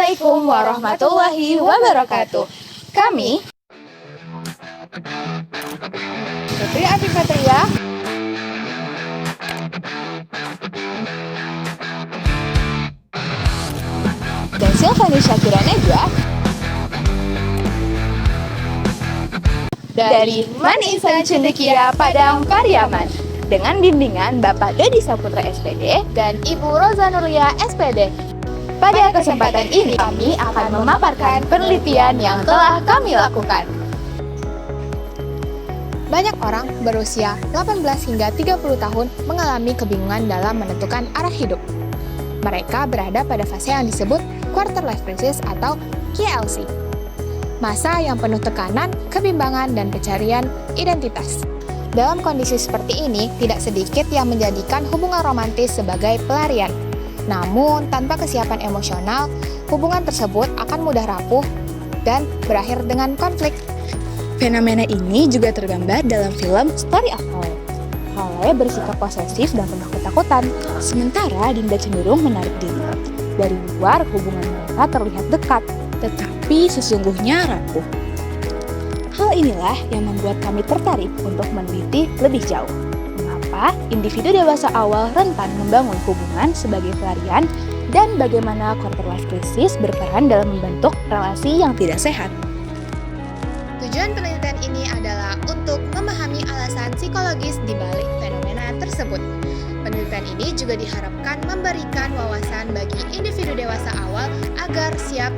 Assalamualaikum warahmatullahi wabarakatuh. Kami Putri Afifatria dan Silvani Syakira Najwa dari Man Insan Cendekia Padang Pariaman dengan bimbingan Bapak Dodi Saputra SPD dan Ibu Roza Nurlia SPD. Pada kesempatan ini kami akan memaparkan penelitian yang telah kami lakukan. Banyak orang berusia 18 hingga 30 tahun mengalami kebingungan dalam menentukan arah hidup. Mereka berada pada fase yang disebut quarter life crisis atau QLC. Masa yang penuh tekanan, kebimbangan, dan pencarian identitas. Dalam kondisi seperti ini, tidak sedikit yang menjadikan hubungan romantis sebagai pelarian. Namun, tanpa kesiapan emosional, hubungan tersebut akan mudah rapuh dan berakhir dengan konflik. Fenomena ini juga tergambar dalam film Story of Kale. Kale bersikap posesif dan penuh ketakutan, sementara Dinda cenderung menarik diri. Dari luar, hubungan mereka terlihat dekat, tetapi sesungguhnya rapuh. Hal inilah yang membuat kami tertarik untuk meneliti lebih jauh. Mengapa individu dewasa awal rentan membangun hubungan sebagai pelarian dan bagaimana quarter life crisis berperan dalam membentuk relasi yang tidak sehat. Tujuan penelitian ini adalah untuk memahami alasan psikologis di balik fenomena tersebut. Penelitian ini juga diharapkan memberikan wawasan bagi individu dewasa awal agar siap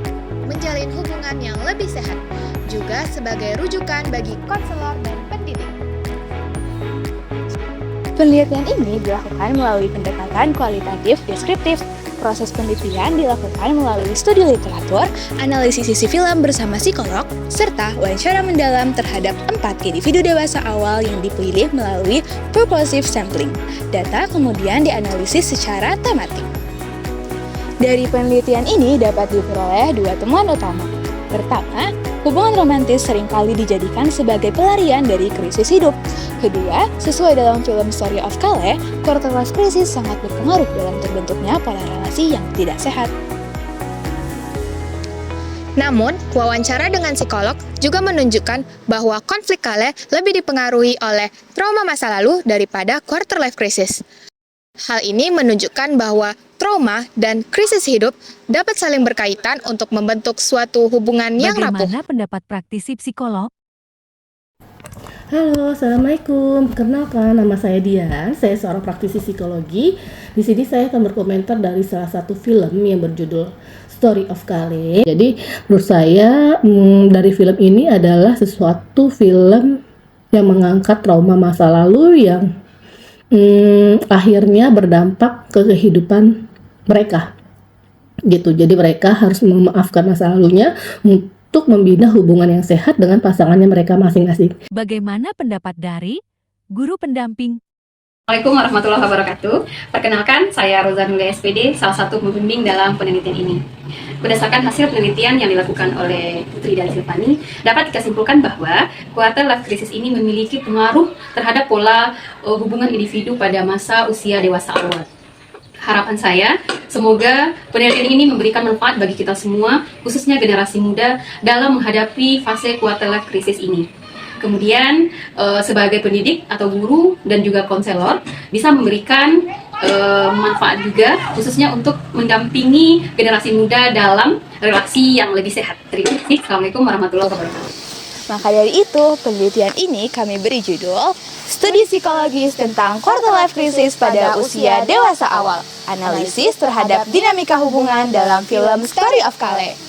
menjalin hubungan yang lebih sehat, juga sebagai rujukan bagi konselor dan pendidik. Penelitian ini dilakukan melalui pendekatan kualitatif deskriptif. Proses penelitian dilakukan melalui studi literatur, analisis sisi film bersama psikolog, serta wawancara mendalam terhadap 4 individu dewasa awal yang dipilih melalui purposive sampling. Data kemudian dianalisis secara tematik. Dari penelitian ini dapat diperoleh 2 temuan utama. Pertama, hubungan romantis seringkali dijadikan sebagai pelarian dari krisis hidup. Kedua, sesuai dalam film Story of Kale, quarter life crisis sangat berpengaruh dalam terbentuknya pola relasi yang tidak sehat. Namun, wawancara dengan psikolog juga menunjukkan bahwa konflik Kale lebih dipengaruhi oleh trauma masa lalu daripada quarter life crisis. Hal ini menunjukkan bahwa trauma dan krisis hidup dapat saling berkaitan untuk membentuk suatu hubungan yang rapuh. Bagaimana pendapat praktisi psikolog? Halo, Assalamualaikum. Perkenalkan, nama saya Dian. Saya seorang praktisi psikologi. Di sini saya akan berkomentar dari salah satu film yang berjudul Story of Kale. Jadi, menurut saya dari film ini adalah sesuatu film yang mengangkat trauma masa lalu yang akhirnya berdampak ke kehidupan mereka. Gitu. Jadi mereka harus memaafkan masa lalunya untuk membina hubungan yang sehat dengan pasangannya mereka masing-masing. Bagaimana pendapat dari guru pendamping? Assalamualaikum warahmatullahi wabarakatuh. Perkenalkan, saya Roza Nurlia SPD, salah satu pembimbing dalam penelitian ini. Berdasarkan hasil penelitian yang dilakukan oleh Putri dan Silvani, dapat disimpulkan bahwa quarter life crisis ini memiliki pengaruh terhadap pola hubungan individu pada masa usia dewasa awal. Harapan saya, semoga penelitian ini memberikan manfaat bagi kita semua, khususnya generasi muda, dalam menghadapi fase quarter life crisis ini. Kemudian, sebagai pendidik atau guru dan juga konselor, bisa memberikan manfaat juga, khususnya untuk mendampingi generasi muda dalam relasi yang lebih sehat. Terima kasih. Assalamualaikum warahmatullahi wabarakatuh. Maka dari itu, penelitian ini kami beri judul Studi Psikologis tentang Quarter Life Crisis pada Usia Dewasa Awal. Analisis terhadap dinamika hubungan dalam film Story of Kale.